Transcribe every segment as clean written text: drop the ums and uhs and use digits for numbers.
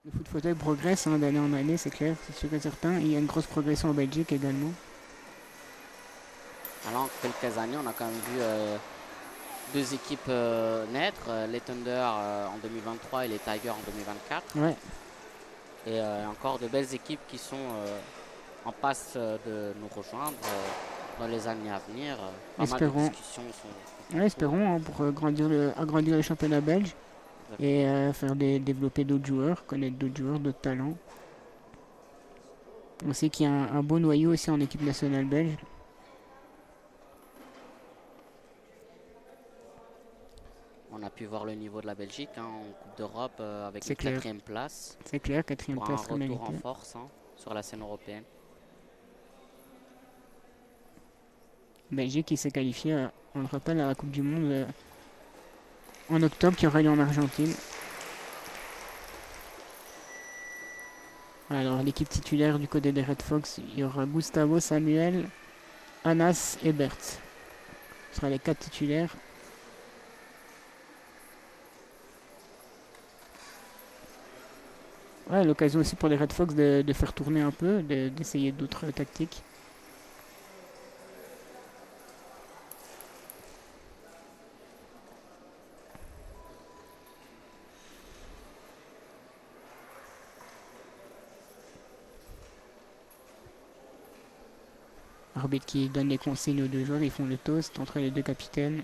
Le foot fauteuil progresse hein, d'année en année, c'est clair, c'est sûr et certain. Et il y a une grosse progression en Belgique également. Alors, en quelques années, on a quand même vu deux équipes naître, les Thunder en 2023 et les Tigers en 2024. Ouais, Et encore de belles équipes qui sont en passe de nous rejoindre dans les années à venir. Pas mal de espérons. discussions sont en Ouais, cours. espérons hein, pour agrandir le championnat belge et Exactement. développer d'autres joueurs, connaître d'autres joueurs, d'autres talents. On sait qu'il y a un beau noyau aussi en équipe nationale belge. On a pu voir le niveau de la Belgique hein, en Coupe d'Europe avec C'est une clair, quatrième place c'est clair, quatrième pour un place très retour en mérité. force hein, sur la scène européenne. Belgique qui s'est qualifiée, on le rappelle, à la Coupe du Monde en octobre qui aura lieu en Argentine. Alors l'équipe titulaire du côté des Red Fox, il y aura Gustavo, Samuel, Anas et Bert. Ce sera les quatre titulaires. Ouais, l'occasion aussi pour les Red Fox de faire tourner un peu, d'essayer d'autres tactiques. Arbitre qui donne les consignes aux deux joueurs, ils font le toast entre les deux capitaines.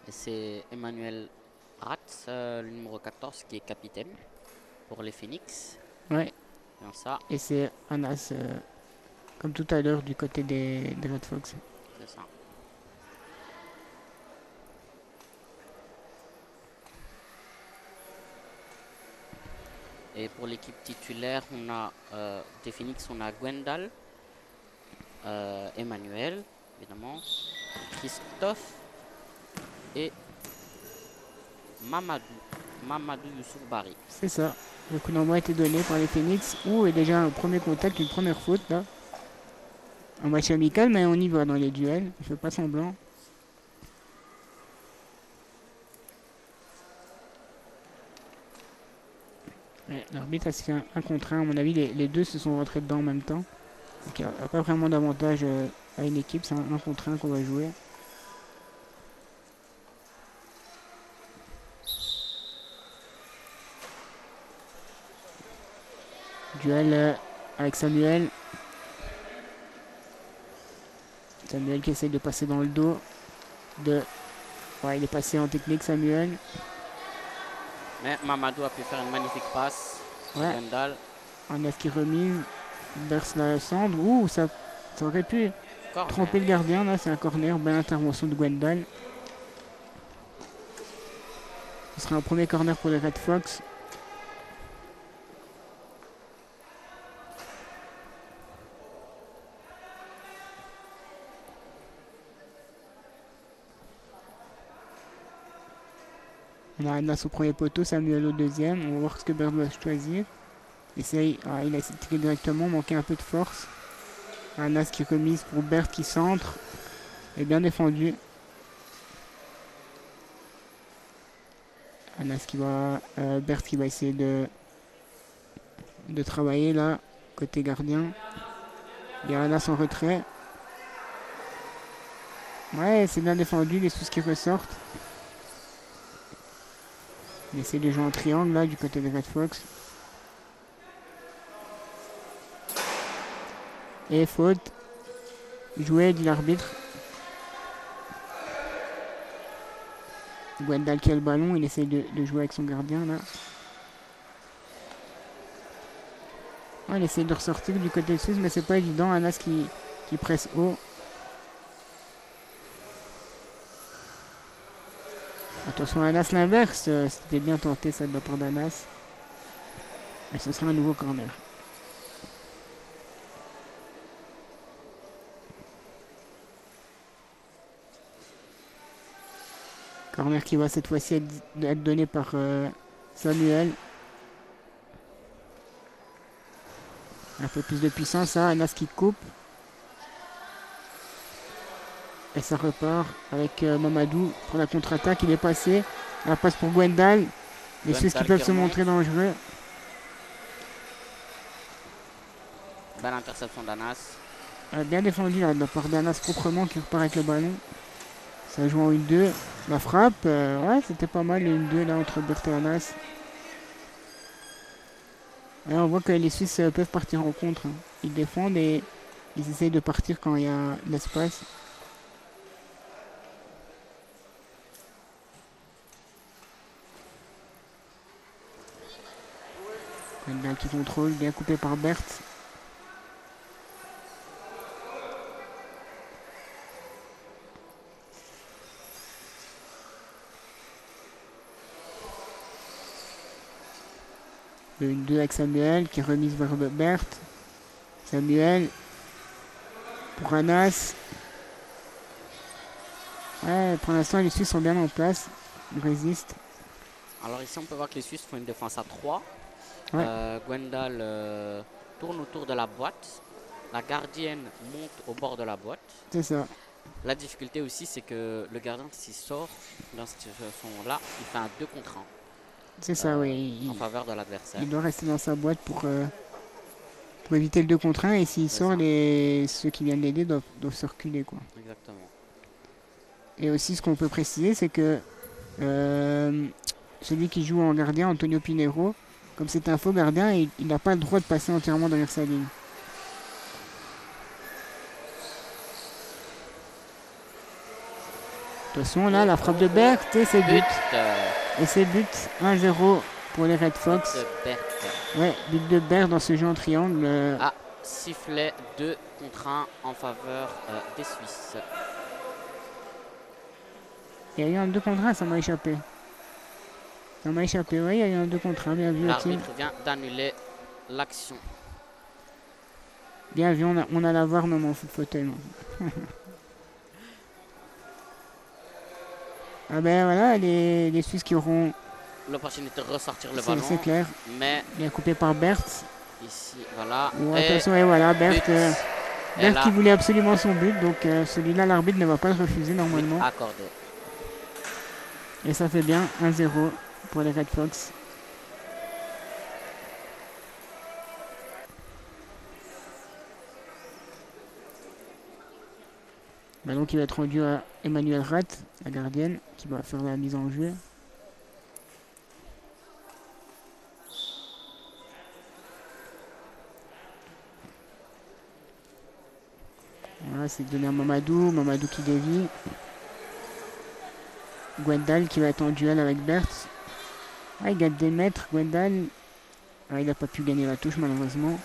Et c'est Emmanuel Ratz, le numéro 14, qui est capitaine pour les Phoenix. Ouais, Bien ça, et c'est Anas, comme tout à l'heure, du côté des Red Fox. c'est ça. Et pour l'équipe titulaire, on a des Phoenix, on a Gwendal, Emmanuel, évidemment, Christophe et Mamadou. Mamadou Youssouf Bari. C'est ça. Le coup d'envoi a été donné par les Phoenix. Ouh, et déjà un premier contact, une première faute là. Un match amical, mais on y va dans les duels. Il fait pas semblant. Ouais, l'arbitre a signé un contre un. À mon avis, les deux se sont rentrés dedans en même temps. Donc il n'y a pas vraiment d'avantage à une équipe. C'est un contre un qu'on va jouer. Duel avec Samuel. Samuel qui essaye de passer dans le dos de. Ouais, il est passé en technique, Samuel. Mais Mamadou a pu faire une magnifique passe à Ouais, Gwendal. un neuf qui remise. Berce la cendre. Ouh, ça aurait pu Corner. tromper le gardien. Là, c'est un corner. Belle intervention de Gwendal. Ce sera un premier corner pour les Red Fox. On a Anas au premier poteau, Samuel au deuxième. On va voir ce que Bert va choisir. Il a essayé de tirer directement, manqué un peu de force. Anas qui remise pour Bert qui centre. Et bien défendu. Anas qui va. Bert qui va essayer de travailler là, côté gardien. Il y a Anas en retrait. Ouais, c'est bien défendu, les sous qui ressortent. Il essaie de jouer en triangle là, du côté des Red Fox. Et faute. Joué, dit l'arbitre. Gwendal qui a le ballon, il essaie de jouer avec son gardien là. Ouais, il essaie de ressortir du côté de Suisse, mais c'est pas évident. Anas qui presse haut. Attention à Anas l'inverse, c'était bien tenté ça de la part d'Anas. Et ce sera un nouveau corner. Corner qui va cette fois-ci être donné par Samuel. Un peu plus de puissance, hein. Anas qui coupe. Et ça repart avec Mamadou pour la contre-attaque. Il est passé. La passe pour Gwendal. Les Suisses qui peuvent se montrer dangereux. Belle interception d'Anas. Bien défendu là, de la part d'Anas proprement qui repart avec le ballon. Ça joue en 1-2. La frappe, ouais, c'était pas mal le 1-2 là entre Bert et Anas. Et on voit que les Suisses peuvent partir en contre. Hein. Ils défendent et ils essayent de partir quand il y a l'espace. Bien qui contrôle, bien coupé par Berthe. Une 2 avec Samuel qui remise vers Berthe. Samuel pour Anas. Ouais, pour l'instant les Suisses sont bien en place. Ils résistent. Alors ici on peut voir que les Suisses font une défense à 3. Ouais. Gwendal tourne autour de la boîte. La gardienne monte au bord de la boîte. C'est ça. La difficulté aussi, c'est que le gardien, s'il sort dans cette situation-là, il fait un 2 contre 1. C'est ça, oui. En faveur de l'adversaire. Il doit rester dans sa boîte pour éviter le 2 contre 1. Et s'il sort, ceux qui viennent l'aider doivent se reculer. Quoi. Exactement. Et aussi, ce qu'on peut préciser, c'est que celui qui joue en gardien, Antonio Pinheiro, comme c'est un faux gardien, il n'a pas le droit de passer entièrement derrière sa ligne. De toute façon, là, la frappe de Berthe et c'est but. Et c'est but 1-0 pour les Red Fox. Ouais, but de Berthe dans ce jeu en triangle. Ah, sifflet 2 contre 1 en faveur des Suisses. Il y a eu un 2 contre 1, ça m'a échappé. Ça m'a échappé, oui, il y a eu un 2 contre 1, bien vu. L'arbitre vient d'annuler l'action. Bien vu, on a la voir même en foot fauteuil. Ah ben voilà, les Suisses qui auront l'opportunité de ressortir le ballon. C'est clair. Mais bien coupé par Berthe. Ici, voilà. Oh, attention, et voilà, Berthe qui voulait absolument son but. Donc celui-là, l'arbitre ne va pas le refuser normalement. Accordé. Et ça fait bien 1-0 pour les Red Fox. Ballon qui va être rendu à Emmanuel Rath, la gardienne, qui va faire la mise en jeu. Voilà, c'est donné à Mamadou. Mamadou qui dévie. Gwendal qui va être en duel avec Berthe. Ah, il gagne des mètres, Gwendal. Ah, il n'a pas pu gagner la touche malheureusement.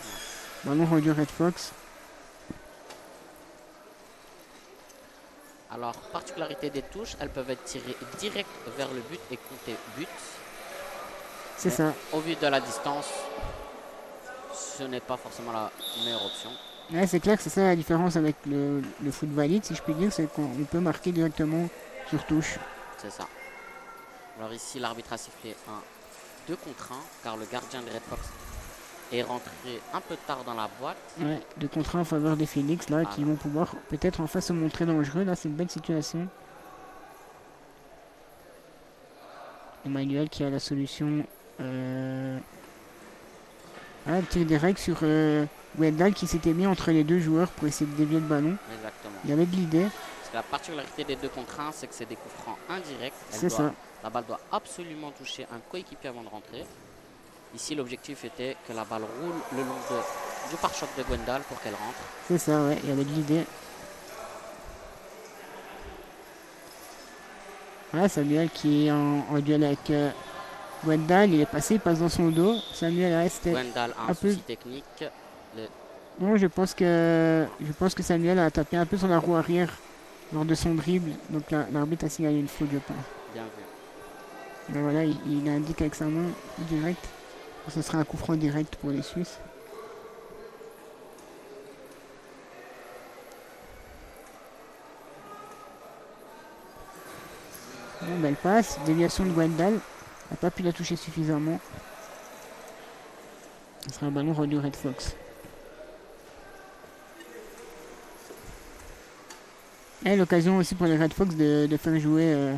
Ballon rendu Red Fox. Alors, particularité des touches, elles peuvent être tirées direct vers le but et compter but. C'est ça. Au vu de la distance, ce n'est pas forcément la meilleure option. Ouais, c'est clair que c'est ça la différence avec le foot valide, si je puis dire, c'est qu'on peut marquer directement sur touche. C'est ça. Alors ici, l'arbitre a sifflé un 2 contre 1, car le gardien de Red Fox est rentré un peu tard dans la boîte. Ouais, 2 contre 1 en faveur des Phoenix, là, qui vont pouvoir peut-être enfin se montrer dangereux. Là, c'est une belle situation. Emmanuel qui a la solution. Un tir direct sur Gwendal qui s'était mis entre les deux joueurs pour essayer de dévier le ballon. Exactement. Il y avait de l'idée. Parce que la particularité des 2 contre 1, c'est que c'est des coups francs indirects. C'est ça. La balle doit absolument toucher un coéquipier avant de rentrer. Ici, l'objectif était que la balle roule le long du pare-choc de Gwendal pour qu'elle rentre. C'est ça, ouais, il y avait de l'idée. Voilà, Samuel qui est en duel avec Gwendal, il est passé, il passe dans son dos. Samuel reste Gwendal a un souci technique. Non, je pense que Samuel a tapé un peu sur la roue arrière lors de son dribble. Donc l'arbitre a signalé une faute, je pense. Bien vu. Ben voilà, il indique avec sa main direct. Ce sera un coup franc direct pour les Suisses. Bon, belle passe. Déviation de Gwendal. Il n'a pas pu la toucher suffisamment. Ce sera un ballon rendu Red Fox. Et l'occasion aussi pour les Red Fox de faire jouer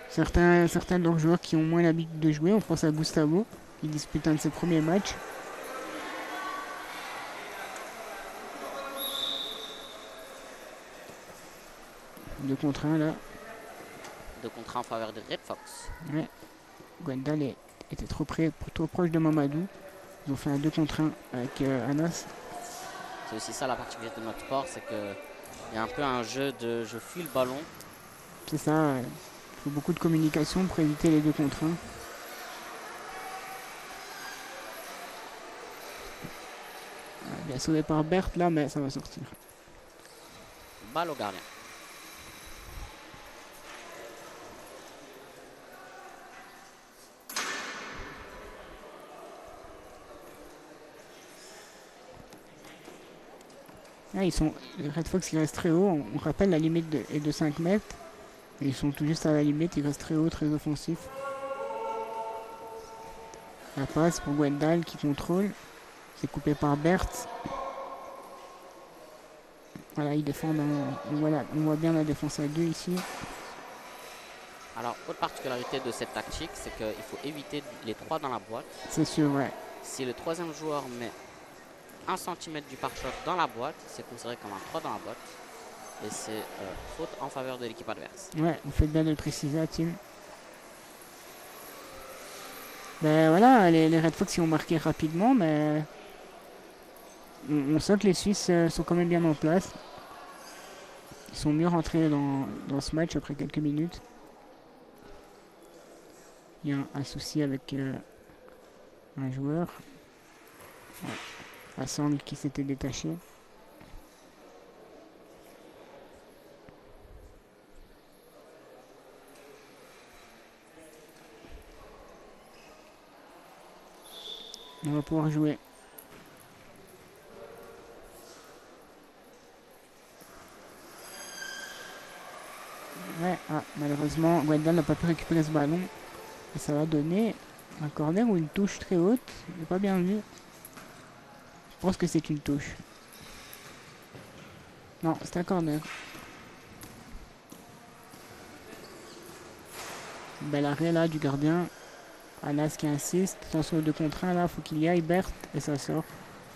certains de leurs joueurs qui ont moins l'habitude de jouer. On pense à Gustavo, qui dispute un de ses premiers matchs. Deux contre un là. 2 contre 1 en faveur de Red Fox. Ouais. Gwendal était trop proche de Mamadou. Ils ont fait un 2 contre 1 avec Anas. C'est aussi ça la particularité de notre sport, c'est qu'il y a un peu un jeu de je fuis le ballon. C'est ça, il faut beaucoup de communication pour éviter les 2 contre 1. Bien sauvé par Berthe là, mais ça va sortir. Balle au gardien. Là, les Red Fox ils restent très haut. On rappelle la limite est de 5 mètres. Et ils sont tout juste à la limite, ils restent très haut, très offensifs. La passe pour Gwendal qui contrôle. C'est coupé par Berthe. Voilà, ils défendent. On voit bien la défense à 2 ici. Alors, autre particularité de cette tactique, c'est qu'il faut éviter les 3 dans la boîte. C'est sûr, ouais. Si le troisième joueur met 1 cm du pare-choc dans la boîte, c'est considéré comme un 3 dans la boîte. Et c'est faute en faveur de l'équipe adverse. Ouais, vous faites bien de le préciser, Tim. Ben voilà, les Red Fox ils ont marqué rapidement, mais on sent que les Suisses sont quand même bien en place. Ils sont mieux rentrés dans ce match après quelques minutes. Il y a un souci avec un joueur. Ouais. Assange qui s'était détaché. On va pouvoir jouer. Ouais, malheureusement, Gwendal n'a pas pu récupérer ce ballon. Et ça va donner un corner ou une touche très haute. J'ai pas bien vu. Je pense que c'est une touche. Non, c'est un corner. Bel arrêt là du gardien. Anas qui insiste. Attention au 2 contre 1 là, faut qu'il y aille. Berthe et ça sort.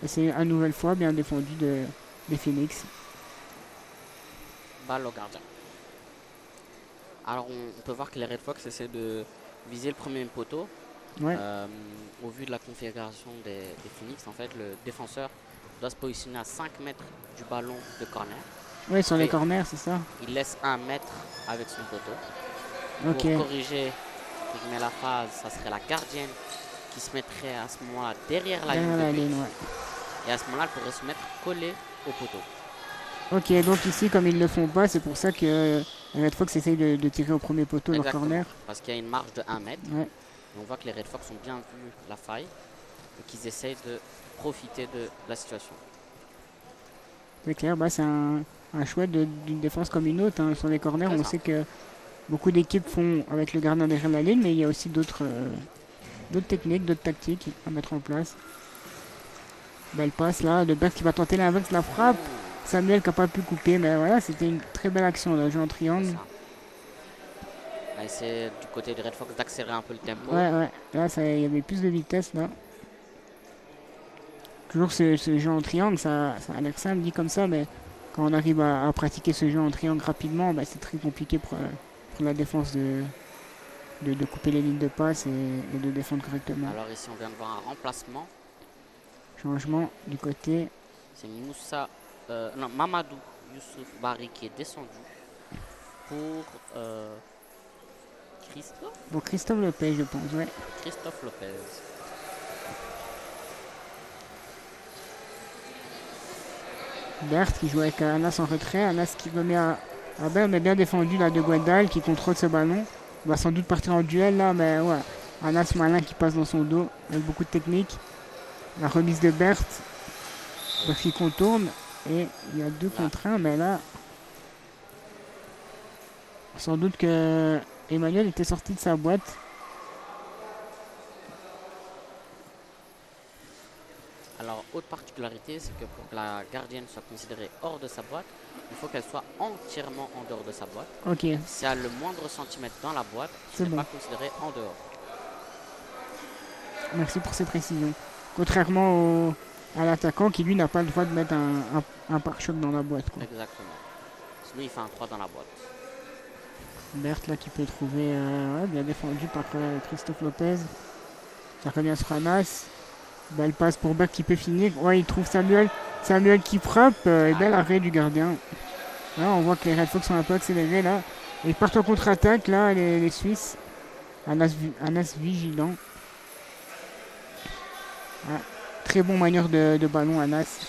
Et c'est une nouvelle fois bien défendu des Phoenix. Balle au gardien. Alors on peut voir que les Red Fox essaient de viser le premier poteau. Ouais. Au vu de la configuration des Phoenix, en fait, le défenseur doit se positionner à 5 mètres du ballon de corner. Ouais, sur les corners, c'est ça. Il laisse 1 mètre avec son poteau. Okay. Pour corriger la phase, ça serait la gardienne qui se mettrait à ce moment-là derrière la ligne. Ouais. Et à ce moment-là, elle pourrait se mettre collée au poteau. Ok, donc ici, comme ils ne le font pas, c'est pour ça que Red Fox essaye de tirer au premier poteau leur corner. Parce qu'il y a une marge de 1 mètre. Ouais. Et on voit que les Red Fox ont bien vu la faille et qu'ils essayent de profiter de la situation. C'est clair, c'est un choix d'une défense comme une autre. Hein. Sur les corners, on sait que beaucoup d'équipes font avec le gardien derrière la ligne, mais il y a aussi d'autres techniques, d'autres tactiques à mettre en place. Belle passe là, de Berthe qui va tenter l'inverse, la frappe. Samuel qui n'a pas pu couper, mais voilà, c'était une très belle action là, jeu en triangle. On va essayer du côté des Red Fox d'accélérer un peu le tempo. Ouais, là il y avait plus de vitesse là. Toujours ce jeu en triangle, ça a l'air simple dit comme ça, mais quand on arrive à pratiquer ce jeu en triangle rapidement, c'est très compliqué pour la défense de couper les lignes de passe et de défendre correctement. Alors ici on vient de voir un remplacement. Changement du côté. C'est Mamadou Youssouf Barry qui est descendu pour Christophe. Pour Christophe Lopez, je pense, ouais. Christophe Lopez. Berthe qui joue avec Anas en retrait. Anas qui remet à Berthe, mais bien défendu là de Gwendal qui contrôle ce ballon. Il va sans doute partir en duel là, mais ouais. Anas malin qui passe dans son dos avec beaucoup de technique. La remise de Berthe. Berthe qui contourne. Et il y a 2 contre 1, mais là, sans doute que Emmanuel était sorti de sa boîte. Alors autre particularité, c'est que pour que la gardienne soit considérée hors de sa boîte, il faut qu'elle soit entièrement en dehors de sa boîte. Ok, Si elle a le moindre centimètre dans la boîte, ce c'est n'est bon. pas considéré en dehors. Merci pour ces précisions. Contrairement à l'attaquant qui lui n'a pas le droit de mettre un pare-choc dans la boîte, quoi. Exactement. Sinon, il fait un 3 dans la boîte. Berthe là qui peut trouver ouais, bien défendu par Christophe Lopez. Ça revient sur Anas. Belle passe pour Berthe qui peut finir. Ouais, il trouve Samuel. Samuel qui frappe et bel arrêt du gardien. Là, on voit que les Red Fox sont un peu accélérés là. Et ils partent en contre-attaque là, les Suisses. Anas vigilant. Ah, très bon manière de ballon Anas.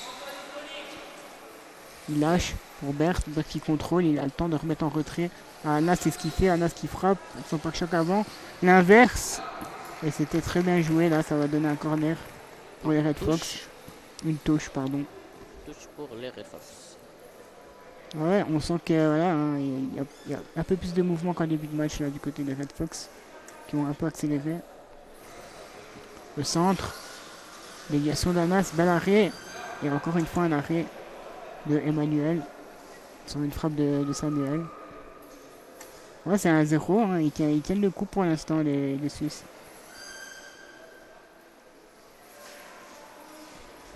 Il lâche pour Berthe. Berthe qui contrôle. Il a le temps de remettre en retrait. Anas, c'est ce qu'il fait. Anas qui frappe. Son pare-choc avant. L'inverse. Et c'était très bien joué là. Ça va donner un corner pour les Red Fox. Une touche, pardon. Touche pour les Red Fox. Ouais, on sent que voilà, hein, y a un peu plus de mouvement qu'en début de match là du côté des Red Fox qui ont un peu accéléré. Le centre, déviation d'Anas, bel arrêt et encore une fois un arrêt de Emmanuel sur une frappe de Samuel. Ouais, c'est un 0, hein, ils tiennent le coup pour l'instant les Suisses.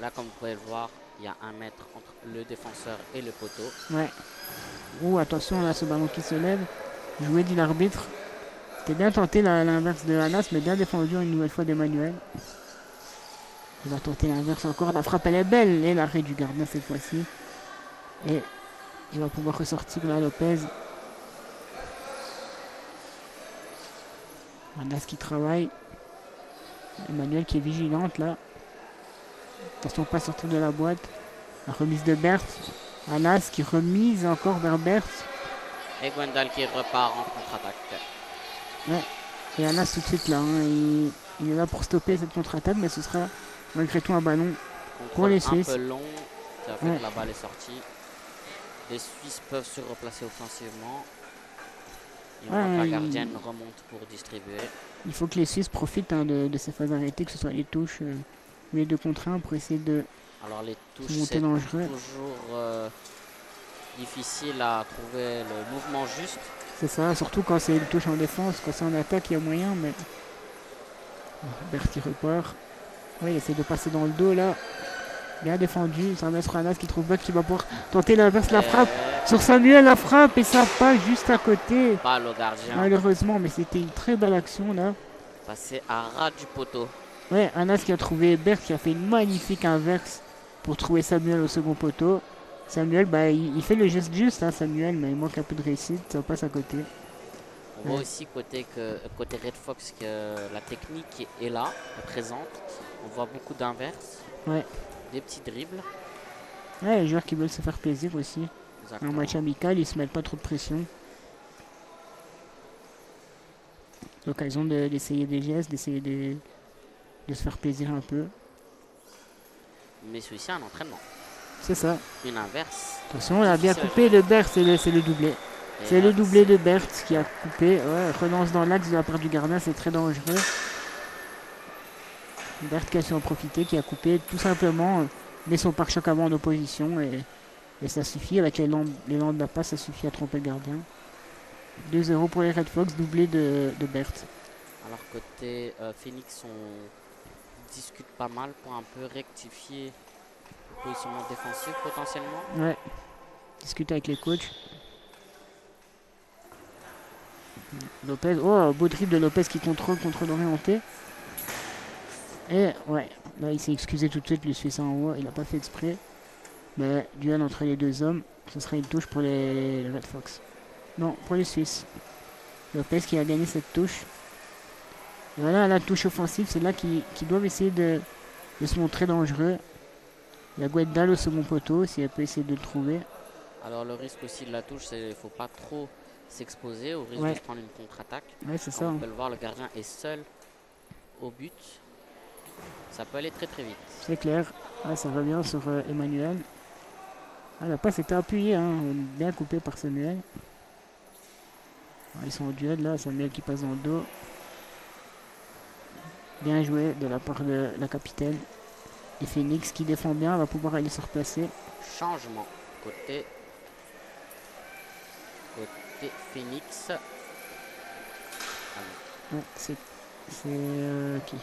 Là, comme vous pouvez le voir, il y a 1 mètre entre le défenseur et le poteau. Ouais. Oh, attention, là, ce ballon qui se lève. Joué dit l'arbitre. C'était bien tenté l'inverse de Anas, mais bien défendu une nouvelle fois d'Emmanuel. Il va tenter l'inverse encore. La frappe, elle est belle. Et l'arrêt du gardien cette fois-ci. Et il va pouvoir ressortir là, Lopez. Anas qui travaille. Emmanuel qui est vigilante là. Attention, pas sortir de la boîte. La remise de Berthe. Anas qui remise encore vers Berthe. Et Gwendal qui repart en contre-attaque. Ouais. Et Anas tout de suite là. Hein, il est là pour stopper cette contre-attaque, mais ce sera malgré tout un ballon pour les Suisses. Un peu long, qui a fait que la balle est sortie. Les Suisses peuvent se replacer offensivement. Et la gardienne remonte pour distribuer. Il faut que les Suisses profitent hein, de ces phases arrêtées, que ce soit les touches ou les 2 contre 1 pour essayer de alors les touches, monter dangereux. Toujours difficile à trouver le mouvement juste. C'est ça, surtout quand c'est une touche en défense. Quand c'est en attaque, il y a moyen, mais... Berthe qui repart. Oui, il essaie de passer dans le dos, là. Bien défendu. Ça va sur Anas qui trouve Buck qui va pouvoir tenter l'inverse. La frappe sur Samuel, la frappe, et ça passe juste à côté. Balle au gardien. Malheureusement, mais c'était une très belle action, là. Passé à ras du poteau. Ouais, Anas qui a trouvé Berthe qui a fait une magnifique inverse pour trouver Samuel au second poteau. Samuel, bah, il fait le geste juste, hein, Samuel, mais il manque un peu de réussite, ça passe à côté. On voit aussi côté Red Fox que la technique est là, est présente. On voit beaucoup d'inverses, des petits dribbles. Ouais, les joueurs qui veulent se faire plaisir aussi. Exactement. Un match amical, ils se mettent pas trop de pression. L'occasion d'essayer des gestes, d'essayer de se faire plaisir un peu. Mais c'est aussi un entraînement. C'est ça. Une inverse. Attention, on a bien coupé de Berthe, c'est le doublé. C'est le doublé de Berthe qui a coupé. Ouais, relance dans l'axe de la part du gardien, c'est très dangereux. Berthe qui a su en profiter, qui a coupé tout simplement, met son pare-choc avant en opposition et ça suffit. Avec l'élan de la passe, ça suffit à tromper le gardien. 2-0 pour les Red Fox, doublé de Berthe. Alors côté Phoenix, on discute pas mal pour un peu rectifier le positionnement défensif potentiellement. Ouais, discuter avec les coachs. Lopez, oh, beau dribble de Lopez qui contrôle orienté. Et ouais, là il s'est excusé tout de suite, lui fait ça en haut, il n'a pas fait exprès. Mais duel entre les deux hommes, ce sera une touche pour les Red Fox. Non, pour les Suisses. Lopez qui a gagné cette touche. Et voilà, la touche offensive, c'est là qu'ils doivent essayer de se montrer dangereux. Il y a Guedal au second poteau, si elle peut essayer de le trouver. Alors le risque aussi de la touche, c'est qu'il ne faut pas trop s'exposer au risque de se prendre une contre-attaque. Ouais, c'est ça. On peut le voir, le gardien est seul au but. Ça peut aller très très vite. C'est clair. Ah, ça revient sur Emmanuel. Ah, la passe était appuyée, hein, bien coupée par Samuel. Ah, ils sont au duel là, Samuel qui passe dans le dos. Bien joué de la part de la capitaine. Et Phoenix qui défend bien va pouvoir aller se replacer. Changement côté Phoenix. Ouais, c'est qui?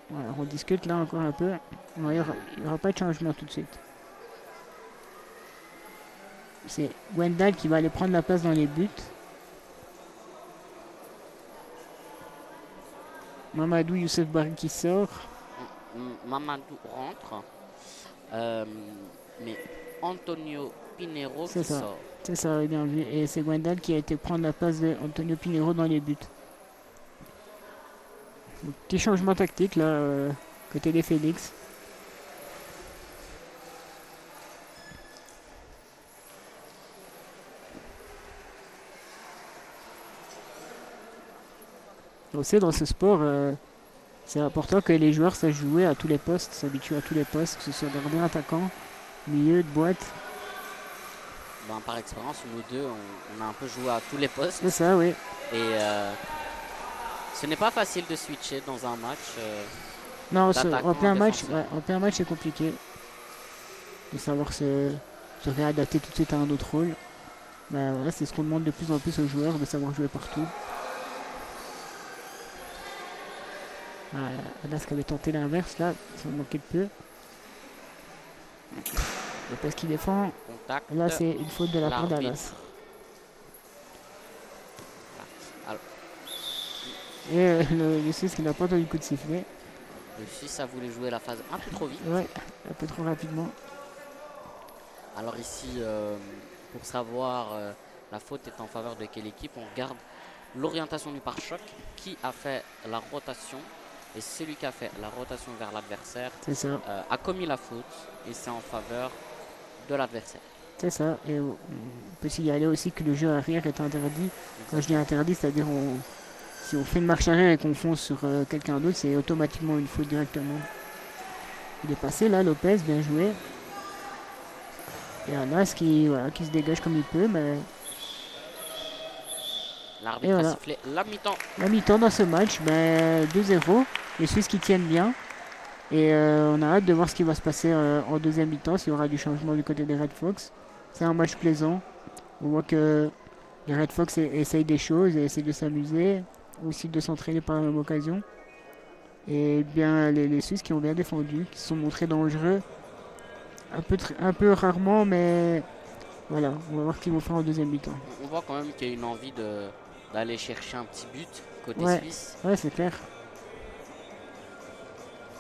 Voilà, on discute là encore un peu. Il n'y aura pas de changement tout de suite. C'est Wendell qui va aller prendre la place dans les buts. Mamadou Youssef Barry qui sort. Mamadou rentre. Mais Antonio Pinheiro qui sort. C'est ça, bien vu. Et c'est Wendell qui a été prendre la place d'Antonio Pinheiro dans les buts. Donc, petit changement tactique là, côté des Phoenix. On sait dans ce sport, c'est important que les joueurs sachent jouer à tous les postes, s'habituent à tous les postes, que ce soit gardien, attaquant, milieu, de boîte. Par expérience, nous deux, on a un peu joué à tous les postes. C'est ça, oui. Et ce n'est pas facile de switcher dans un match. Non, en plein match, c'est compliqué. De savoir se réadapter tout de suite à un autre rôle. Voilà, c'est ce qu'on demande de plus en plus aux joueurs, de savoir jouer partout. Anas qui avait tenté l'inverse là, ça manquait de peu. Lopez qui défend. Contact. Là c'est une faute de la part d'Anas. Et le Suisse qui n'a pas entendu le coup de sifflet. Le Suisse a voulu jouer la phase un peu trop vite. Ouais, un peu trop rapidement. Alors ici, pour savoir la faute est en faveur de quelle équipe, on regarde l'orientation du pare-choc, qui a fait la rotation. Et celui qui a fait la rotation vers l'adversaire a commis la faute et c'est en faveur de l'adversaire. C'est ça. Et on peut signaler aussi que le jeu arrière est interdit. Quand je dis interdit, c'est-à-dire si on fait une marche arrière et qu'on fonce sur quelqu'un d'autre, c'est automatiquement une faute directement. Il est passé là, Lopez, bien joué. Et Anas qui se dégage comme il peut, mais... L'arbitre a sifflé la mi-temps. La mi-temps dans ce match, 2-0. Les Suisses qui tiennent bien. Et on a hâte de voir ce qui va se passer en deuxième mi-temps, s'il y aura du changement du côté des Red Fox. C'est un match plaisant. On voit que les Red Fox essayent des choses et essayent de s'amuser, aussi de s'entraîner par la même occasion. Et bien les Suisses qui ont bien défendu, qui se sont montrés dangereux. Un peu rarement, mais voilà, on va voir ce qu'ils vont faire en deuxième mi-temps. On voit quand même qu'il y a une envie d'aller chercher un petit but côté suisse. Ouais, c'est clair.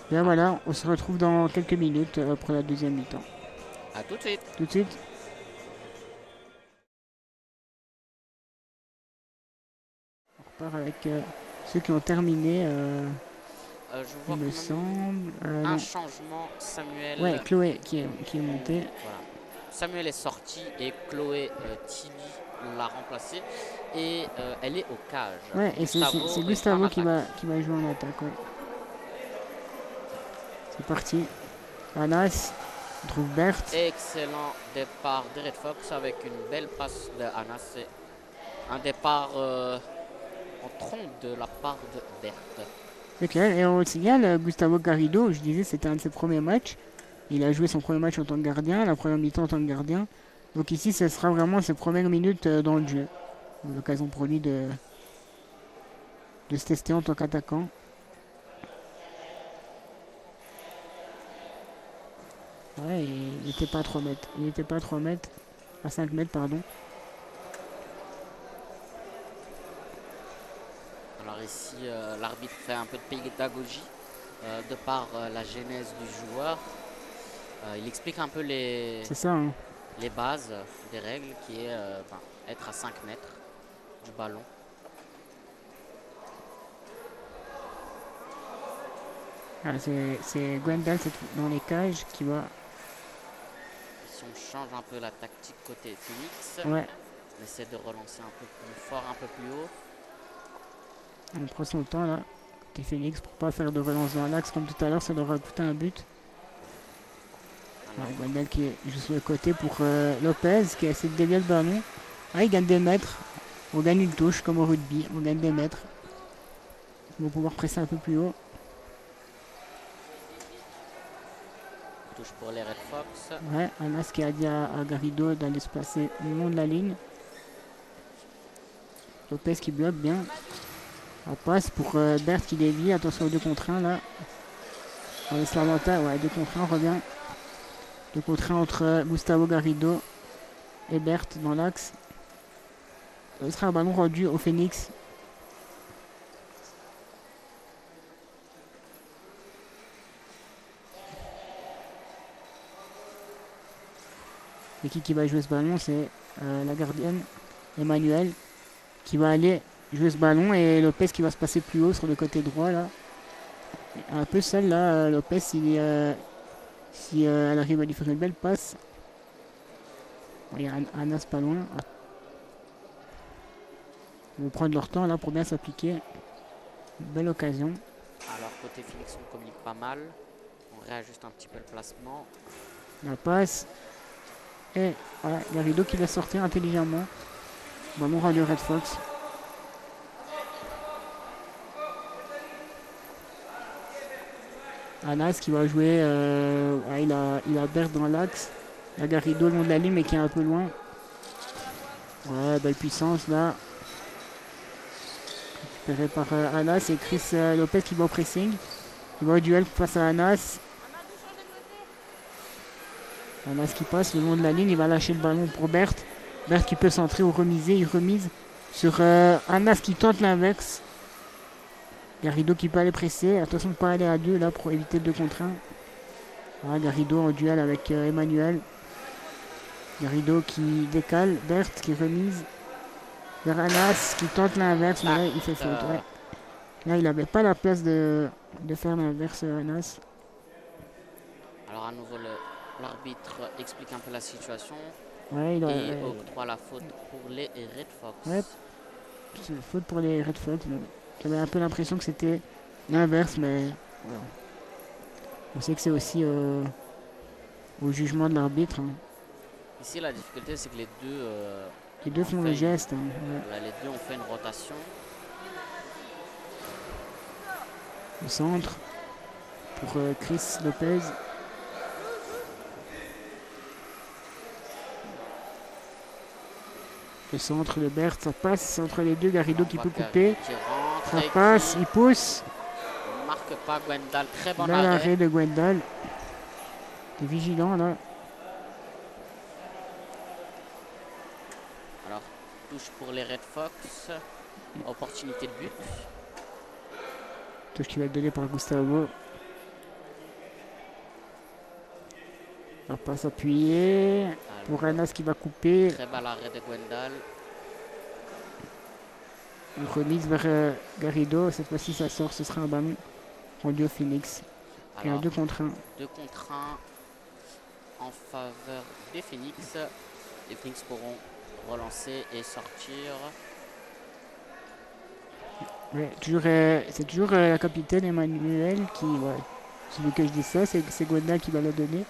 Bien voilà, on se retrouve dans quelques minutes pour la deuxième mi-temps. A tout de suite. Tout de suite. On repart avec ceux qui ont terminé. Je vois il me semble. Un changement, Samuel. Ouais, Chloé qui est montée. Voilà. Samuel est sorti et Chloé Tilly l'a remplacée. Et elle est au cage. Ouais, et c'est Gustavo qui va jouer en attaque. Ouais. C'est parti. Anas trouve Berthe. Excellent départ de Red Fox avec une belle passe de Anas. C'est un départ en trompe de la part de Berthe. C'est clair. Et on signale Gustavo Garrido, je disais, c'était un de ses premiers matchs. Il a joué son premier match en tant que gardien, la première mi-temps en tant que gardien. Donc ici, ce sera vraiment ses premières minutes dans le jeu. L'occasion pour lui de se tester en tant qu'attaquant. Ouais, il n'était pas à 3 mètres. Il n'était pas à 3 mètres. À 5 mètres, pardon. Alors ici, l'arbitre fait un peu de pédagogie de par la genèse du joueur. Il explique un peu les bases des règles, qui est être à 5 mètres du ballon. Ah, c'est Gwendal dans les cages qui va... Si on change un peu la tactique côté Phoenix, on essaie de relancer un peu plus fort, un peu plus haut. On prend son temps là, côté Phoenix, pour pas faire de relance dans l'axe comme tout à l'heure, ça leur a coûté un but. Gwendal qui est juste sur le côté pour Lopez qui essaie de dévier le ballon. Ah, il gagne des mètres. On gagne une touche comme au rugby, on gagne des mètres. On va pouvoir presser un peu plus haut. touche pour les Red Fox. Ouais, Anas qui a dit à Garrido d'aller se placer le long de la ligne. Lopez qui bloque bien. La passe pour Berthe qui dévie. Attention aux 2 contre 1 là. On laisse l'avantage. Ouais, 2 contre 1, on revient. 2 contre 1 entre Gustavo Garrido et Berthe dans l'axe. Ce sera un ballon rendu au Phoenix. Et qui va jouer ce ballon, c'est la gardienne Emmanuel qui va aller jouer ce ballon et Lopez qui va se passer plus haut sur le côté droit là. Un peu seul là, Lopez si elle arrive à lui faire une belle passe. Il y a Anas pas loin. Ils vont prendre leur temps là pour bien s'appliquer. Une belle occasion. Alors côté Phoenix on communique pas mal. On réajuste un petit peu le placement. La passe. Et voilà, Garrido qui va sortir intelligemment. Ballon rendu Red Fox. Anas qui va jouer. Il a Berthe dans l'axe. Il y a Garrido le long de la ligne mais qui est un peu loin. Ouais, belle puissance là. Récupéré par Anas et Chris Lopez qui va au pressing. Il va au duel face à Anas. Anas qui passe le long de la ligne. Il va lâcher le ballon pour Berthe. Berthe qui peut centrer ou remiser. Il remise sur Anas qui tente l'inverse. Garrido qui peut aller presser. Attention de ne pas aller à 2 là pour éviter le 2 contre 1. Voilà, Garrido en duel avec Emmanuel. Garrido qui décale. Berthe qui remise. Vers Anas qui tente l'inverse. Mais là, il fait faute. Ouais. Là, il n'avait pas la place de faire l'inverse Anas. Alors à nouveau l'arbitre explique un peu la situation. Ouais, et octroie la faute pour les Red Fox. Ouais, c'est une faute pour les Red Fox. J'avais un peu l'impression que c'était l'inverse, mais voilà. On sait que c'est aussi au jugement de l'arbitre. Hein. Ici, la difficulté, c'est que les deux font le geste. Hein. Ouais. Les deux ont fait une rotation. Le centre pour Chris Lopez. Le centre de Berthe, ça passe entre les deux. Garrido qui peut couper. Ça passe, il pousse. On ne marque pas Gwendal. Très bon arrêt de Gwendal. Il est vigilant là. Alors, touche pour les Red Fox. Opportunité de but. Touche qui va être donnée par Gustavo. La passe appuyée. Pour Anas qui va couper. Très bel arrêt de Gwendal. On remise vers Garrido. Cette fois-ci, ça sort. Ce sera un ballon rendu au Phoenix. Il y a un 2 contre 1. 2 contre 1 en faveur des Phoenix. Les Phoenix pourront relancer et sortir. Ouais, c'est toujours la capitaine Emmanuel qui. Ouais, celui que je dis ça, c'est Gwendal qui va la donner.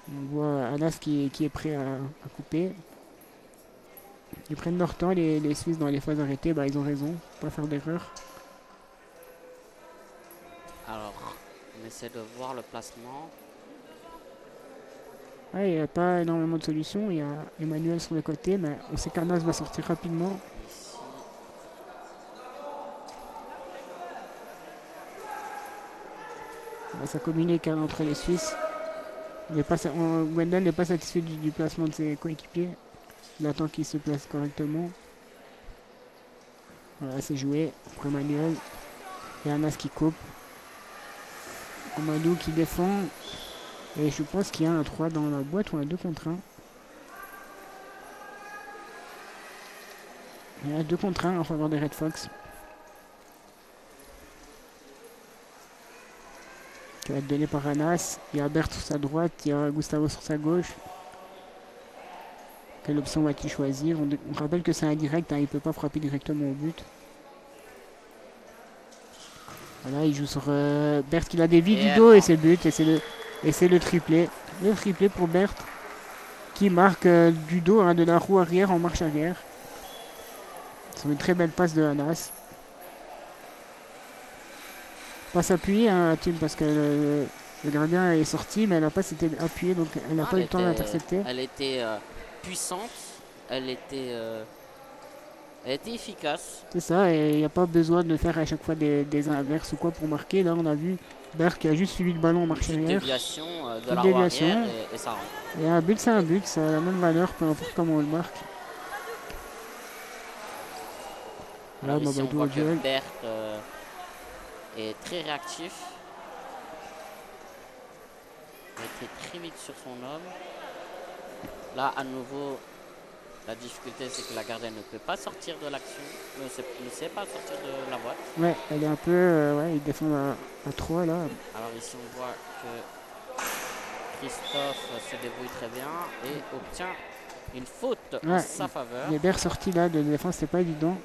On voit Anas qui est prêt à couper. Ils prennent leur temps, les Suisses dans les phases arrêtées, ils ont raison, pas faire d'erreur. Alors, on essaie de voir le placement. Ouais, il n'y a pas énormément de solutions. Il y a Emmanuel sur le côté, mais on sait qu'Anas va sortir rapidement. Ici. Ça communique entre les Suisses. Gwendal n'est pas satisfait du placement de ses coéquipiers. Il attend qu'il se place correctement. Voilà, c'est joué pour Emmanuel. Et Anas qui coupe. Amadou qui défend. Et je pense qu'il y a un 3 dans la boîte ou un 2 contre 1. Il y a 2 contre 1 en faveur des Red Fox. Qui va être donné par Anas. Il y a Berthe sur sa droite, il y a Gustavo sur sa gauche. Quelle option va-t-il choisir? On rappelle que c'est indirect, il ne peut pas frapper directement au but. Voilà, il joue sur Berthe qui la dévie du dos et c'est le but. Et c'est le triplé. Le triplé pour Berthe qui marque du dos de la roue arrière en marche arrière. Sur une très belle passe de Anas. Pas s'appuyer hein, Tim, parce que le gardien est sorti, mais elle n'a pas été appuyée, donc elle n'a pas eu le temps d'intercepter. Elle était puissante, elle était, euh, elle était efficace. C'est ça, et il n'y a pas besoin de faire à chaque fois des inverses ou quoi pour marquer. Là, on a vu Berg qui a juste suivi le ballon en marche Une arrière. déviation de Une la roue déviation. arrière et ça rentre. Et un but, c'est un but, ça a la même valeur, peu importe comment on le marque. Là, Alors ici, on Mamadou voit au que duel. Berthe est très réactif. Il était très vite sur son homme. Là, à nouveau, la difficulté, c'est que la gardienne ne peut pas sortir de l'action, ne sait pas sortir de la boîte. Ouais, elle est un peu. Ouais, il défend à 3 là. Alors ici, on voit que Christophe se débrouille très bien et obtient une faute en sa faveur. Les Berg sortis là de défense, c'est pas évident.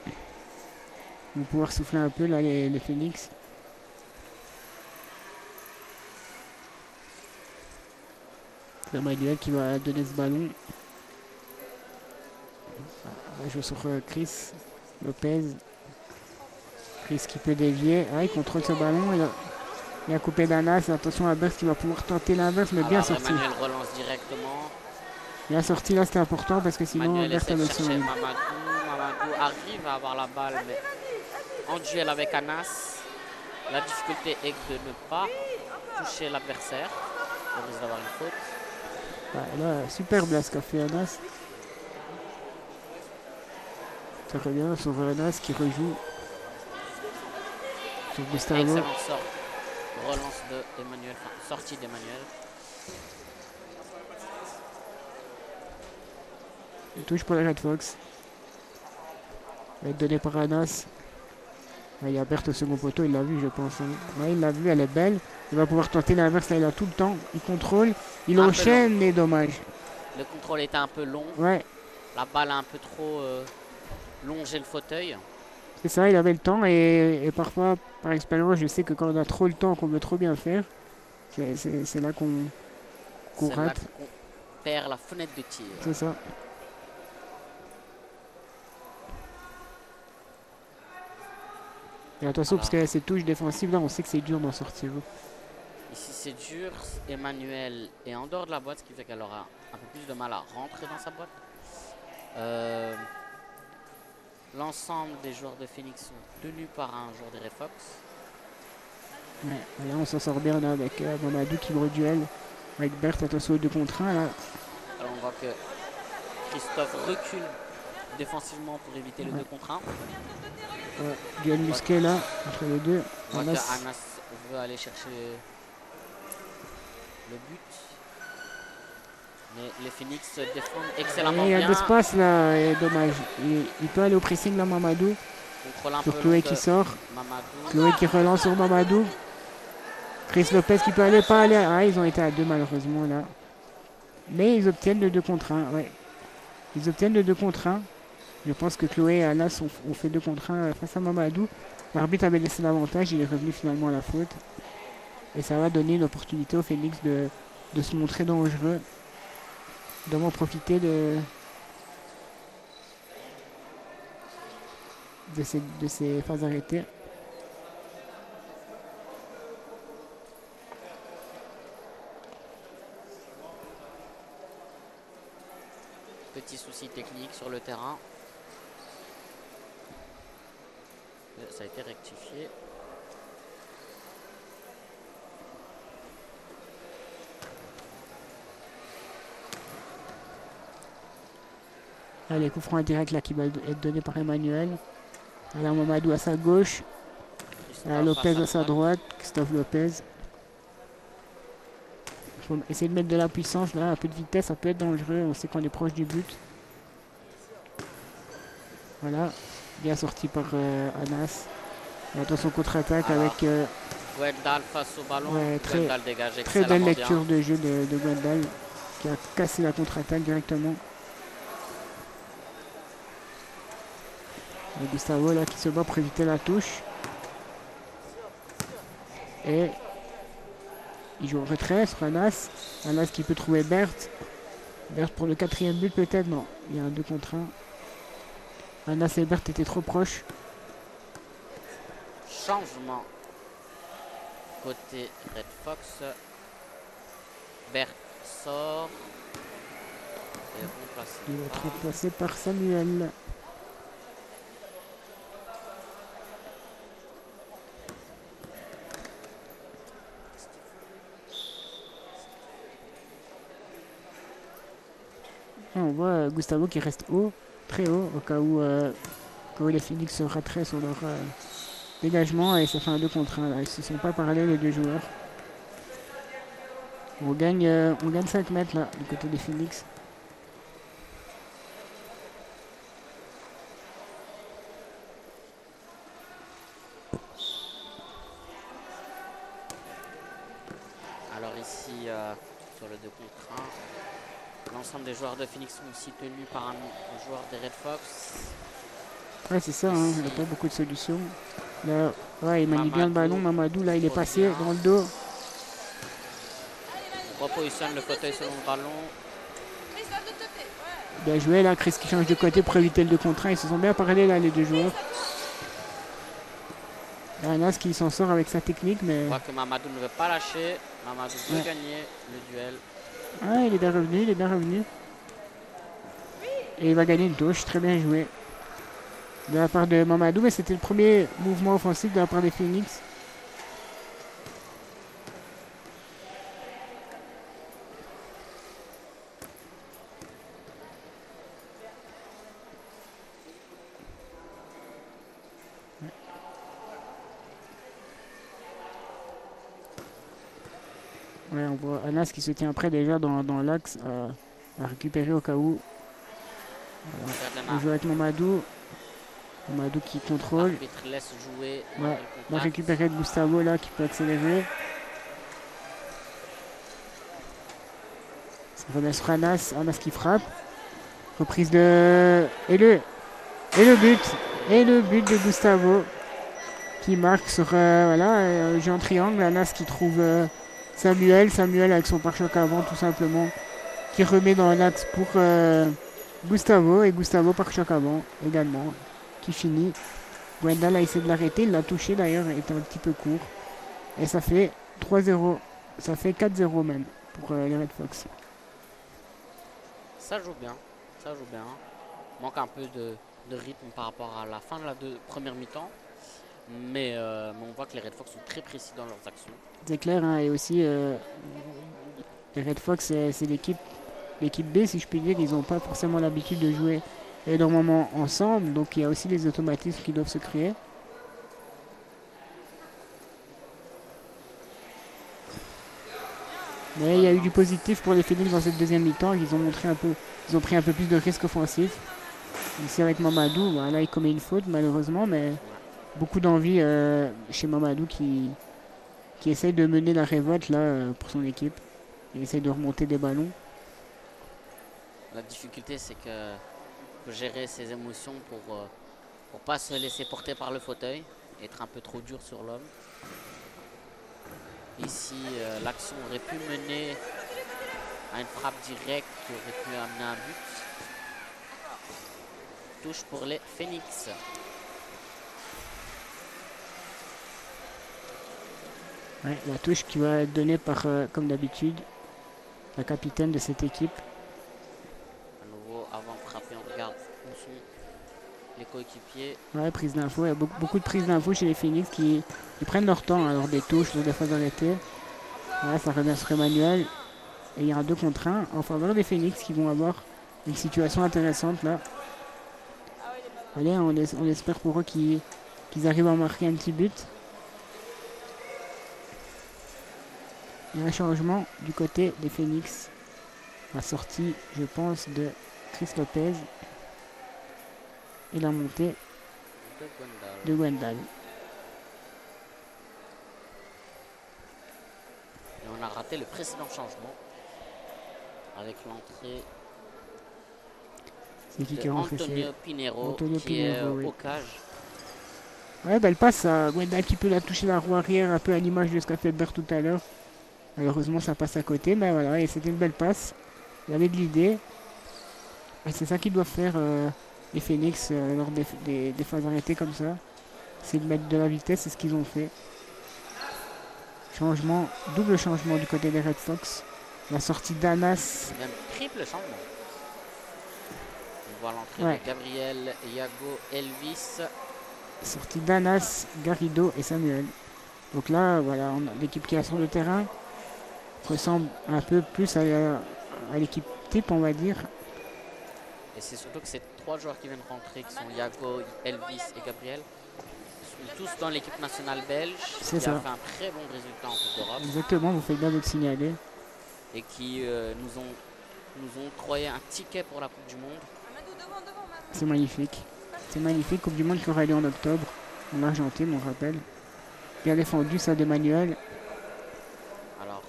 Ils vont pouvoir souffler un peu là, les Phoenix. C'est Manuel qui va donner ce ballon. On va jouer sur Chris Lopez. Chris qui peut dévier. Ah, il contrôle ce ballon. Il a coupé d'Anas. Attention à Berthe qui va pouvoir tenter l'inverse, mais alors, bien sorti. Emmanuel relance directement. La sortie là c'était important parce que sinon Berthe avait le son. Mamadou arrive à avoir la balle, mais en duel avec Anas, la difficulté est de ne pas toucher l'adversaire. On risque d'avoir une faute. Ah, là, super blast qu'a fait Anas. Ça revient sur Anas qui rejoue sur Gustavo. Excellente relance de Emmanuel, enfin sortie d'Emmanuel. Il touche pour les Red Fox. Il va être donné par Anas. Il y a Berthe au second poteau, il l'a vu je pense. Ouais, il l'a vu, elle est belle. Il va pouvoir tenter l'inverse, là il a tout le temps. Il contrôle, il enchaîne, mais dommage. Le contrôle était un peu long. Ouais. La balle a un peu trop longé le fauteuil. C'est ça, il avait le temps et parfois, par expérience, je sais que quand on a trop le temps, qu'on veut trop bien faire, c'est là qu'on rate. Là qu'on perd la fenêtre de tir. C'est ça. Et attention, parce que ces touches défensives, là, on sait que c'est dur d'en sortir. Ici, c'est dur. Emmanuel est en dehors de la boîte, ce qui fait qu'elle aura un peu plus de mal à rentrer dans sa boîte. L'ensemble des joueurs de Phoenix sont tenus par un joueur des Red Fox. Ouais, là, on s'en sort bien là, avec Mamadou qui me duel avec Berthe. Attention aux 2 contre 1. Là. Alors, on voit que Christophe recule défensivement pour éviter le 2 contre 1. Ouais, duel musqué là, entre les deux. Anas veut aller chercher le but. Mais les Phoenix se défendent excellemment bien. Il y a de l'espace là, et dommage. Il peut aller au pressing là, Mamadou. Sur Chloé qui sort. Mamadou. Chloé qui relance sur Mamadou. Chris Lopez qui peut aller, pas aller. Ah, ils ont été à 2 malheureusement là. Mais ils obtiennent le 2 contre 1. Ouais. Ils obtiennent le 2 contre 1. Je pense que Chloé et Anas ont fait 2 contre 1 face à Mamadou. L'arbitre avait laissé l'avantage, il est revenu finalement à la faute. Et ça va donner une opportunité au Phoenix de se montrer dangereux. De m'en profiter de ces phases arrêtées. Petit souci technique sur le terrain. Ça a été rectifié. Allez, coup franc indirect là qui va être donné par Emmanuel. Alors Mamadou à sa gauche. Lopez à sa droite. Christophe Lopez. Il faut essayer de mettre de la puissance là, un peu de vitesse, ça peut être dangereux. On sait qu'on est proche du but. Voilà, bien sorti par Anas. Et attention contre-attaque avec Gwendal face au ballon. Ouais, Gwendal dégage très belle lecture bien. de jeu de Gwendal qui a cassé la contre-attaque directement. Et Gustavo là qui se bat pour éviter la touche. Et il joue en retrait sur Anas. Anas qui peut trouver Berthe. Berthe pour le 4e but peut-être. Non, il y a un 2 contre 1. Anas et Bert étaient trop proches. Changement côté Red Fox. Bert sort et remplacé Il va être par remplacé par Samuel. Et on voit Gustavo qui reste haut, très haut, au cas où les Phoenix se rateraient sur leur dégagement et ça fait un 2 contre 1. Là. Ils ne se sont pas parlé les deux joueurs. On gagne 5 mètres là, du côté des Phoenix. Alors ici, sur le 2 contre 1, l'ensemble des joueurs de Phoenix sont aussi tenus par un joueur des Red Fox. Ouais, c'est ça, hein, il n'a pas beaucoup de solutions. Là, ouais, il manie bien le ballon. Mamadou, là, il est passé dans le dos. On repositionne le fauteuil selon le ballon. Bien joué, là, Chris qui change de côté pour éviter le 2 contre 1. Ils se sont bien parlé, là, les deux joueurs. Anas qui s'en sort avec sa technique, mais... On voit que Mamadou ne veut pas lâcher. Mamadou veut gagner le duel. Ah, il est bien revenu, il est bien revenu. Et il va gagner une touche, très bien joué. De la part de Mamadou, mais c'était le premier mouvement offensif de la part des Phoenix. Ouais, on voit Anas qui se tient prêt déjà dans l'axe à récupérer au cas où. Voilà. On joue avec Mamadou. Mamadou qui contrôle. L'arbitre laisse jouer. Ouais, on va récupérer de Gustavo là qui peut accélérer. Ça revient sur Anas. Anas qui frappe. Reprise de... Et le but. Et le but de Gustavo qui marque sur voilà, jeu en triangle. Anas qui trouve Samuel avec son pare-choc avant tout simplement. Qui remet dans l'axe pour Gustavo. Et Gustavo pare-choc avant également. Qui finit. Gwendal a essayé de l'arrêter. Il l'a touché d'ailleurs. Il était un petit peu court. Et ça fait 3-0. Ça fait 4-0 même pour les Red Fox. Ça joue bien. Ça joue bien. Manque un peu de rythme par rapport à la fin de la première mi-temps. Mais on voit que les Red Fox sont très précis dans leurs actions. C'est clair, hein, et aussi les Red Fox, c'est l'équipe B, si je puis dire. Ils n'ont pas forcément l'habitude de jouer énormément ensemble, donc il y a aussi les automatismes qui doivent se créer. Mais il y a eu du positif pour les Phoenix dans cette deuxième mi-temps. Ils ont pris un peu plus de risques offensifs. Ici avec Mamadou, là il commet une faute malheureusement, mais beaucoup d'envie chez Mamadou qui essaye de mener la révolte là pour son équipe. Il essaye de remonter des ballons. La difficulté, c'est que faut gérer ses émotions pour pas se laisser porter par le fauteuil, être un peu trop dur sur l'homme. Ici, l'action aurait pu mener à une frappe directe qui aurait pu amener un but. Touche pour les Phoenix. Ouais, la touche qui va être donnée par, comme d'habitude, la capitaine de cette équipe. À nouveau, avant de frapper, on regarde où sont les coéquipiers. Ouais, prise d'info. Il y a beaucoup de prises d'info chez les Phoenix qui prennent leur temps, hein, lors des touches, lors des phases arrêtées. Voilà, ça revient sur Emmanuel. Et il y a un 2 contre 1 en faveur des Phoenix qui vont avoir une situation intéressante là. Allez, on espère pour eux qu'ils arrivent à marquer un petit but. Il y a un changement du côté des Phoenix. La sortie, je pense, de Chris Lopez. Et la montée de Gwendal. Et on a raté le précédent changement avec l'entrée de Antonio Pinheiro qui est au cage. Ouais, belle passe à Gwendal qui peut la toucher la roue arrière, un peu à l'image de ce qu'a fait Bert tout à l'heure. Malheureusement, ça passe à côté, mais voilà, et c'était une belle passe. Il avait de l'idée. Et c'est ça qu'ils doivent faire les Phoenix lors des phases arrêtées comme ça. C'est de mettre de la vitesse, c'est ce qu'ils ont fait. Changement, double changement du côté des Red Fox. La sortie d'Anas. Même triple changement. On voit l'entrée Ouais. de Gabriel, Yago, Elvis. Sortie d'Anas, Garrido et Samuel. Donc là, voilà, l'équipe qui est sur le terrain ressemble un peu plus à l'équipe type, on va dire. Et c'est surtout que ces 3 joueurs qui viennent rentrer, qui sont Yago, Elvis et Gabriel, sont tous dans l'équipe nationale belge, C'est qui ça. a fait un très bon résultat en Coupe d'Europe Exactement, vous faites bien de le signaler. et qui nous ont octroyé un ticket pour la Coupe du Monde. C'est magnifique. C'est magnifique. Coupe du Monde qui aura lieu en octobre, en Argentine, on rappelle. Bien défendu, ça d'Emmanuel. Alors,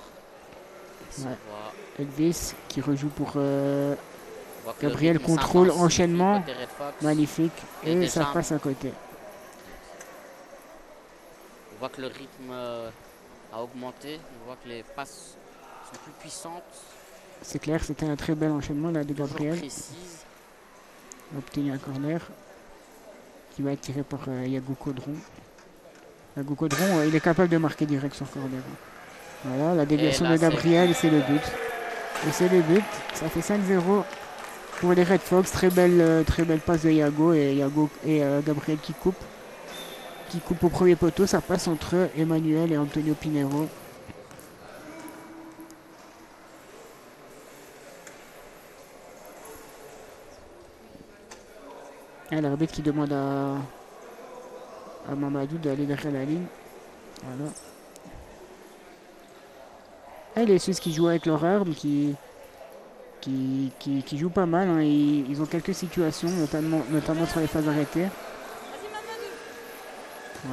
ici Ouais. on voit Elvis qui rejoue pour que Gabriel, le rythme contrôle, s'intensifie enchaînement. côté Red Fox. Magnifique. Et Et déjà, ça passe à côté. On voit que le rythme a augmenté. On voit que les passes sont plus puissantes, C'est clair, c'était un très bel enchaînement là de toujours Gabriel. précises. On a obtenu un corner qui va être tiré par Yago Caudron. Yago Caudron, il est capable de marquer direct sur corner. Voilà, la déviation Et là, de Gabriel et c'est le but. Et c'est le but. Ça fait 5-0 pour les Red Fox. Très belle passe de Yago et Gabriel qui coupe. Qui coupe au premier poteau. Ça passe entre Emmanuel et Antonio Pinheiro. Et l'arbitre qui demande à Mamadou d'aller derrière la ligne. Voilà. Et les Suisses qui jouent avec leur arme, qui jouent pas mal. Hein. Ils ont quelques situations, notamment sur les phases arrêtées.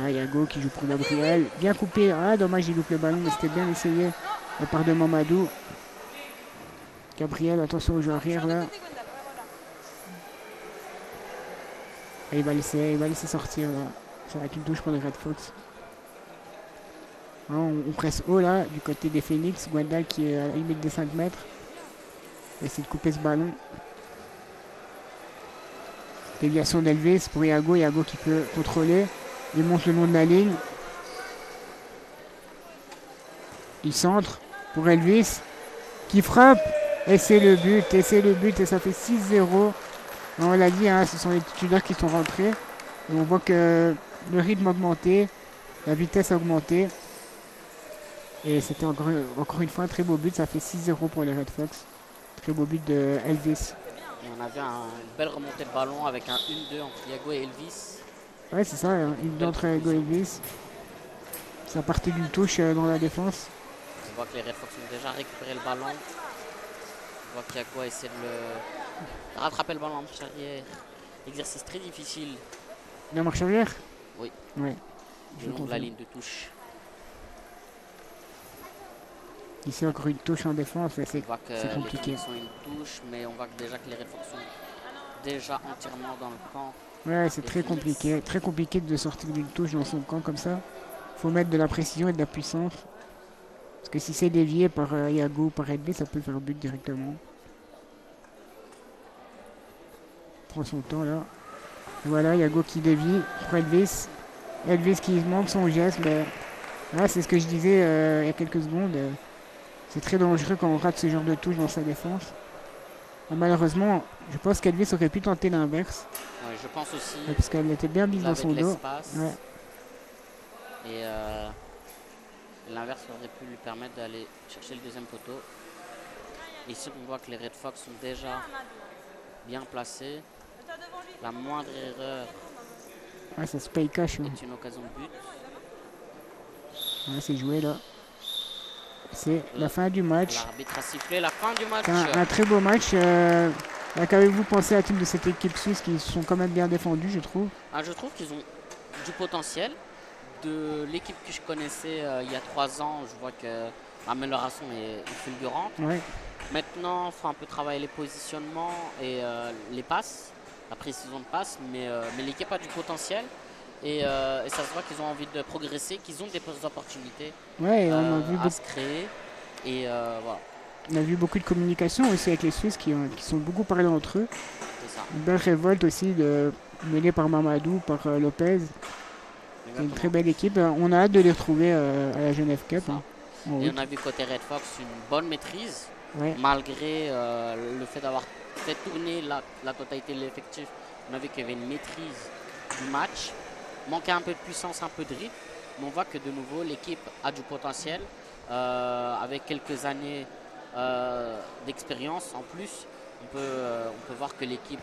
Ouais, Yago qui joue pour Gabriel. Bien coupé. Ah, dommage, il loupe le ballon, mais c'était bien essayé de la part de Mamadou. Gabriel, attention au jeu arrière là. Et il va laisser sortir là. Ça va être une touche pour les Red Fox. On presse haut là, du côté des Phoenix. Gwendal qui est à la limite des 5 mètres. Il essaie de couper ce ballon. Déviation d'Elvis pour Yago. Yago qui peut contrôler. Il monte le long de la ligne. Il centre pour Elvis qui frappe. Et c'est le but. Et ça fait 6-0. On l'a dit, hein, ce sont les titulaires qui sont rentrés. Et on voit que le rythme a augmenté. La vitesse a augmenté. Et c'était encore une fois un très beau but. Ça fait 6-0 pour les Red Fox. Très beau but de Elvis. Et on avait une belle remontée de ballon avec un 1-2 entre Yago et Elvis. Ouais, c'est ça, hein, une d'entre Yago et Elvis. Ça partait d'une touche dans la défense. On voit que les Red Fox ont déjà récupéré le ballon. On voit qu'Yago essaie de rattraper le ballon en marche arrière. Exercice très difficile. La marche arrière. Oui. Ouais. Le long de la ligne de touche. Ici encore une touche en défense, c'est On voit que compliqué. les Phoenix ont une touche, mais on voit que déjà que les Red Fox sont déjà entièrement dans le camp. Ouais, c'est des très Phoenix. compliqué. Très compliqué de sortir d'une touche dans son camp comme ça. Faut mettre de la précision et de la puissance. Parce que si c'est dévié par Yago ou par Elvis, ça peut faire but directement. Prend son temps là. Et voilà, Yago qui dévie pour Elvis. Elvis qui manque son geste, mais là c'est ce que je disais il y a quelques secondes. C'est très dangereux quand on rate ce genre de touche dans sa défense. Et malheureusement, je pense qu'Elvis aurait pu tenter l'inverse. Ouais, je pense aussi. Parce qu'elle était bien mise dans Avec son dos. l'espace. Ouais. Et l'inverse aurait pu lui permettre d'aller chercher le deuxième poteau. Ici, on voit que les Red Fox sont déjà bien placés. La moindre erreur Ouais, ça se paye cash. Hein. est une occasion de but. Ouais, c'est joué là. C'est la fin du match. L'arbitre a sifflé la fin du match. C'est un très beau match. Qu'avez-vous pensé à la team de cette équipe suisse qui sont quand même bien défendus, je trouve? Je trouve qu'ils ont du potentiel. De l'équipe que je connaissais il y a 3 ans, je vois que l'amélioration est fulgurante. Ouais. Maintenant, il faut un peu travailler les positionnements et les passes, la précision de passe, mais l'équipe a du potentiel et ça se voit qu'ils ont envie de progresser, qu'ils ont des opportunités Ouais, on a vu à se créer et voilà. On a vu beaucoup de communication aussi avec les Suisses qui sont beaucoup parlé entre eux. C'est ça. Une belle révolte aussi menée par Mamadou, par Lopez. C'est une très Exactement. belle équipe. On a hâte de les retrouver à la Genève C'est Cup, ça. hein, en Et août. on a vu côté Red Fox une bonne maîtrise, Ouais, malgré le fait d'avoir fait tourner la totalité de l'effectif. On a vu qu'il y avait une maîtrise du match. Manquait un peu de puissance, un peu de rythme. Mais on voit que de nouveau, l'équipe a du potentiel. Avec quelques années d'expérience en plus, on peut voir que l'équipe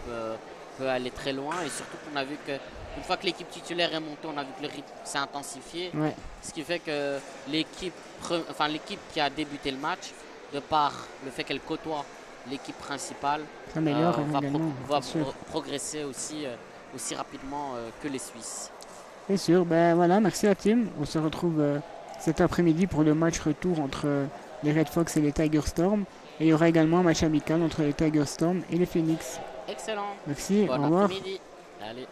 peut aller très loin. Et surtout qu'on a vu qu'une fois que l'équipe titulaire est montée, on a vu que le rythme s'est intensifié. ouais, Ce qui fait que l'équipe qui a débuté le match, de par le fait qu'elle côtoie l'équipe principale, ça améliore hein, également, va c'est sûr. progresser aussi rapidement que les Suisses. C'est sûr, ben voilà, merci à Tim. On se retrouve cet après-midi pour le match retour entre les Red Fox et les Tiger Storm. Et il y aura également un match amical entre les Tiger Storm et les Phoenix. Excellent. Merci, au Bon revoir. après-midi. Allez.